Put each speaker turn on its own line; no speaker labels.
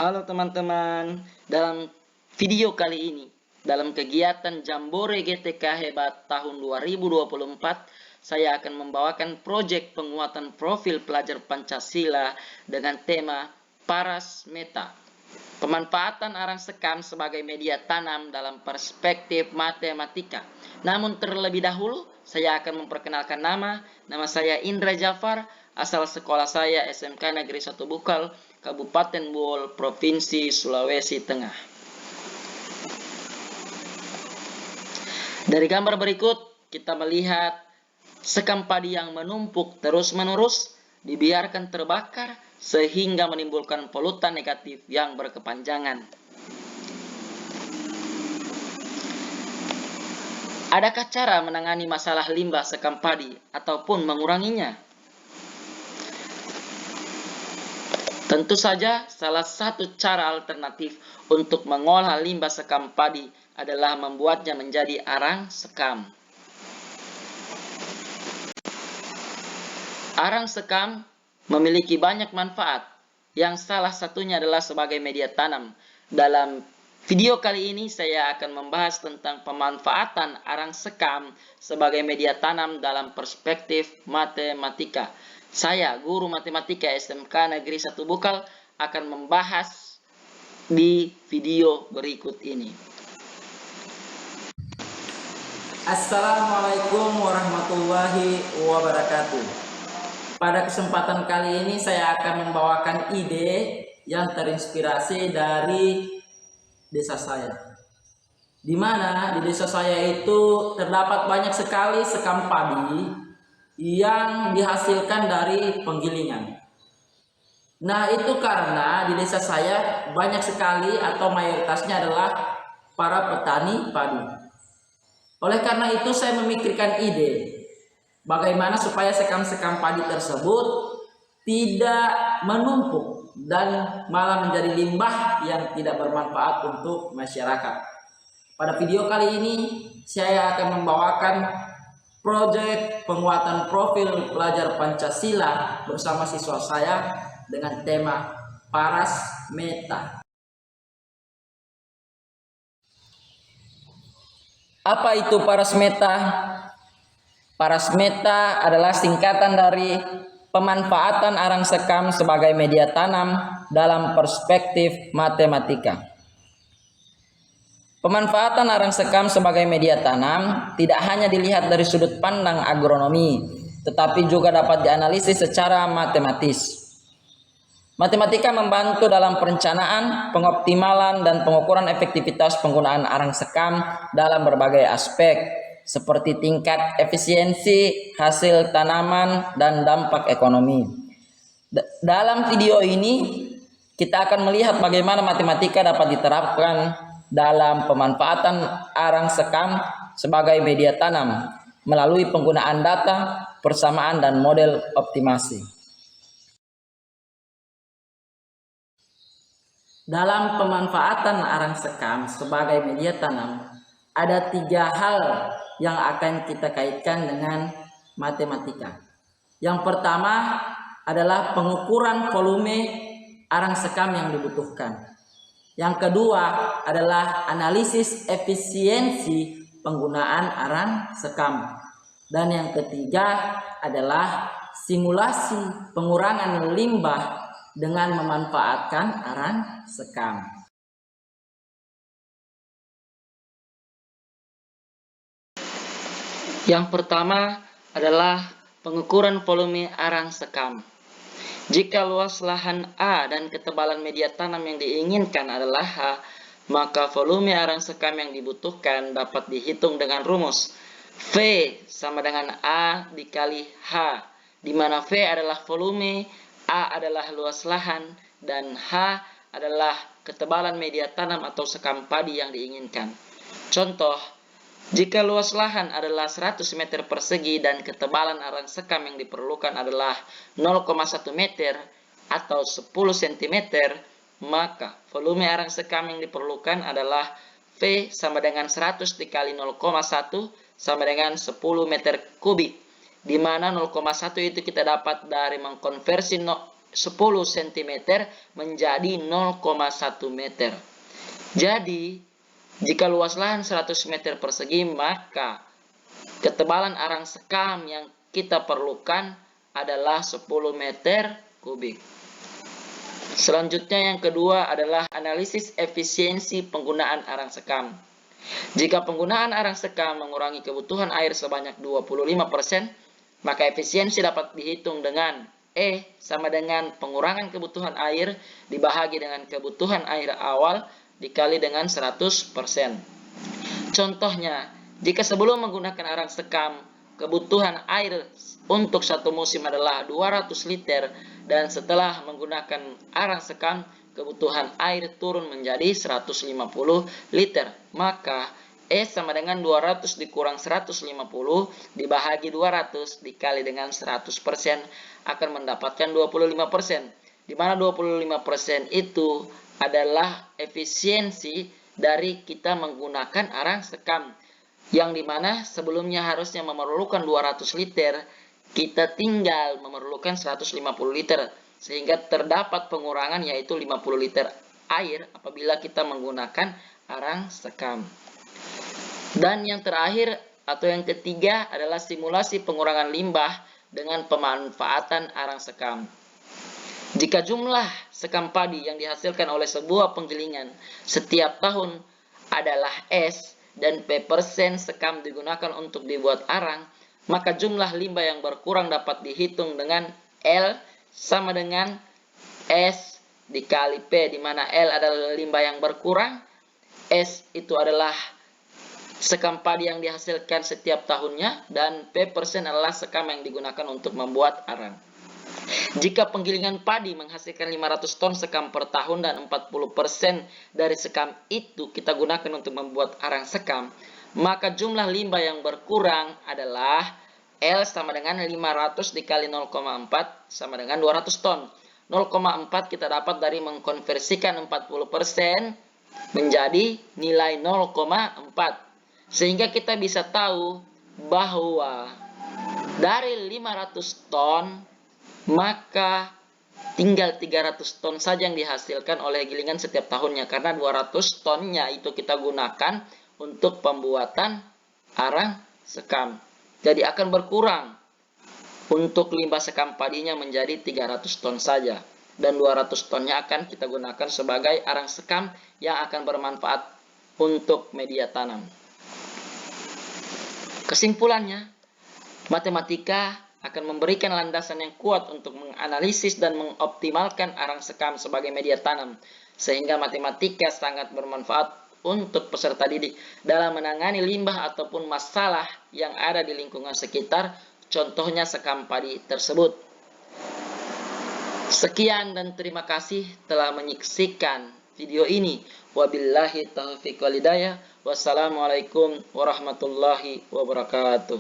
Halo teman-teman, dalam video kali ini, dalam kegiatan Jambore GTK Hebat tahun 2024, saya akan membawakan proyek penguatan profil pelajar Pancasila dengan tema Paras Meta. Pemanfaatan arang sekam sebagai media tanam dalam perspektif matematika. Namun terlebih dahulu, saya akan memperkenalkan nama saya Indra Jafar, asal sekolah saya SMK Negeri 1 Bukal, Kabupaten Bool, Provinsi Sulawesi Tengah. Dari gambar berikut, kita melihat sekam padi yang menumpuk terus-menerus, dibiarkan terbakar, sehingga menimbulkan polutan negatif yang berkepanjangan. Adakah cara menangani masalah limbah sekam padi ataupun menguranginya? Tentu saja, salah satu cara alternatif untuk mengolah limbah sekam padi adalah membuatnya menjadi arang sekam. Arang sekam memiliki banyak manfaat, yang salah satunya adalah sebagai media tanam. Dalam video kali ini saya akan membahas tentang pemanfaatan arang sekam sebagai media tanam dalam perspektif matematika. Saya, guru matematika SMK Negeri 1 Bukal, akan membahas di video berikut ini.
Assalamualaikum warahmatullahi wabarakatuh. Pada kesempatan kali ini saya akan membawakan ide yang terinspirasi dari desa saya. Di mana di desa saya itu terdapat banyak sekali sekam padi yang dihasilkan dari penggilingan. Nah, itu karena di desa saya banyak sekali atau mayoritasnya adalah para petani padi. Oleh karena itu saya memikirkan ide bagaimana supaya sekam-sekam padi tersebut tidak menumpuk dan malah menjadi limbah yang tidak bermanfaat untuk masyarakat. Pada video kali ini saya akan membawakan proyek penguatan profil pelajar Pancasila bersama siswa saya dengan tema Paras Meta. Apa itu Paras Meta? Paras Meta adalah singkatan dari pemanfaatan arang sekam sebagai media tanam dalam perspektif matematika. Pemanfaatan arang sekam sebagai media tanam tidak hanya dilihat dari sudut pandang agronomi, tetapi juga dapat dianalisis secara matematis. Matematika membantu dalam perencanaan, pengoptimalan, dan pengukuran efektivitas penggunaan arang sekam dalam berbagai aspek, seperti tingkat efisiensi, hasil tanaman, dan dampak ekonomi. Dalam video ini, kita akan melihat bagaimana matematika dapat diterapkan dalam pemanfaatan arang sekam sebagai media tanam melalui penggunaan data, persamaan, dan model optimasi. Dalam pemanfaatan arang sekam sebagai media tanam, ada 3 hal yang akan kita kaitkan dengan matematika. Yang pertama adalah pengukuran volume arang sekam yang dibutuhkan. Yang kedua adalah analisis efisiensi penggunaan arang sekam. Dan yang ketiga adalah simulasi pengurangan limbah dengan memanfaatkan arang sekam.
Yang pertama adalah pengukuran volume arang sekam. Jika luas lahan A dan ketebalan media tanam yang diinginkan adalah H, maka volume arang sekam yang dibutuhkan dapat dihitung dengan rumus V sama dengan A dikali H, di mana V adalah volume, A adalah luas lahan, dan H adalah ketebalan media tanam atau sekam padi yang diinginkan. Contoh, jika luas lahan adalah 100 meter persegi dan ketebalan arang sekam yang diperlukan adalah 0,1 meter atau 10 cm, maka volume arang sekam yang diperlukan adalah V sama dengan 100 dikali 0,1 sama dengan 10 meter kubik, di mana 0,1 itu kita dapat dari mengkonversi cm menjadi 0,1 meter. Jadi, jika luas lahan 100 meter persegi, maka ketebalan arang sekam yang kita perlukan adalah 10 meter kubik. Selanjutnya yang kedua adalah analisis efisiensi penggunaan arang sekam. Jika penggunaan arang sekam mengurangi kebutuhan air sebanyak 25%, maka efisiensi dapat dihitung dengan E sama dengan pengurangan kebutuhan air dibahagi dengan kebutuhan air awal dikali dengan 100%. Contohnya, jika sebelum menggunakan arang sekam, kebutuhan air untuk satu musim adalah 200 liter dan setelah menggunakan arang sekam, kebutuhan air turun menjadi 150 liter. Maka E sama dengan 200 dikurang 150 dibahagi 200 dikali dengan 100% akan mendapatkan 25%. Di mana 25% itu adalah efisiensi dari kita menggunakan arang sekam. Yang dimana sebelumnya harusnya memerlukan 200 liter, kita tinggal memerlukan 150 liter. Sehingga terdapat pengurangan yaitu 50 liter air apabila kita menggunakan arang sekam. Dan yang terakhir atau yang ketiga adalah simulasi pengurangan limbah dengan pemanfaatan arang sekam. Jika jumlah sekam padi yang dihasilkan oleh sebuah penggilingan setiap tahun adalah S dan P% sekam digunakan untuk dibuat arang, maka jumlah limbah yang berkurang dapat dihitung dengan L sama dengan S dikali P, di mana L adalah limbah yang berkurang, S itu adalah sekam padi yang dihasilkan setiap tahunnya, dan P% adalah sekam yang digunakan untuk membuat arang. Jika penggilingan padi menghasilkan 500 ton sekam per tahun dan 40% dari sekam itu kita gunakan untuk membuat arang sekam, maka jumlah limbah yang berkurang adalah L sama dengan 500 dikali 0,4 sama dengan 200 ton. 0,4 kita dapat dari mengkonversikan 40% menjadi nilai 0,4. Sehingga kita bisa tahu bahwa dari 500 ton, maka tinggal 300 ton saja yang dihasilkan oleh gilingan setiap tahunnya. Karena 200 tonnya itu kita gunakan untuk pembuatan arang sekam. Jadi akan berkurang untuk limbah sekam padinya menjadi 300 ton saja. Dan 200 tonnya akan kita gunakan sebagai arang sekam yang akan bermanfaat untuk media tanam. Kesimpulannya, matematika akan memberikan landasan yang kuat untuk menganalisis dan mengoptimalkan arang sekam sebagai media tanam, sehingga matematika sangat bermanfaat untuk peserta didik dalam menangani limbah ataupun masalah yang ada di lingkungan sekitar, contohnya sekam padi tersebut. Sekian dan terima kasih telah menyaksikan video ini. Wabillahi taufiq wal hidayah. Wassalamualaikum warahmatullahi wabarakatuh.